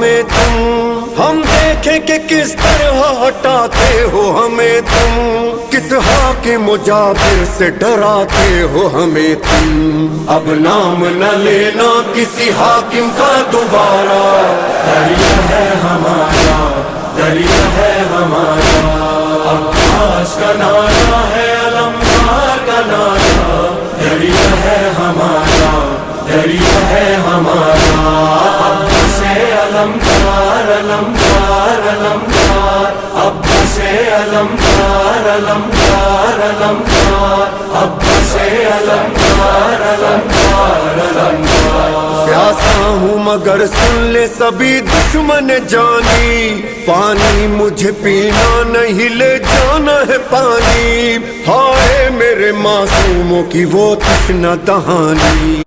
हमें तुम, हम देखें कि किस तरह हटाते हो हमें तुम, किस हाकिम मुजाबिर से डराते हो हमें तुम। अब नाम न लेना किसी हाकिम का दोबारा, दरिया है हमारा, दरिया है हमारा। अब्बास का नारा है, अलमदार का नारा, दरिया है हमारा, दरिया है हमारा। अब्बास से अलमदार, अलमदार, अलमदार, अब्बास से अलमदार, अलमदार, अलमदार, अब्बास से अलमदार, अलमदार, अलमदार। प्यासा हूँ मगर सुन ले सभी दुश्मन जानी, पानी मुझे पीना नहीं ले जाना है पानी। हाय मेरे मासूमों की वो तृष्णा दहानी।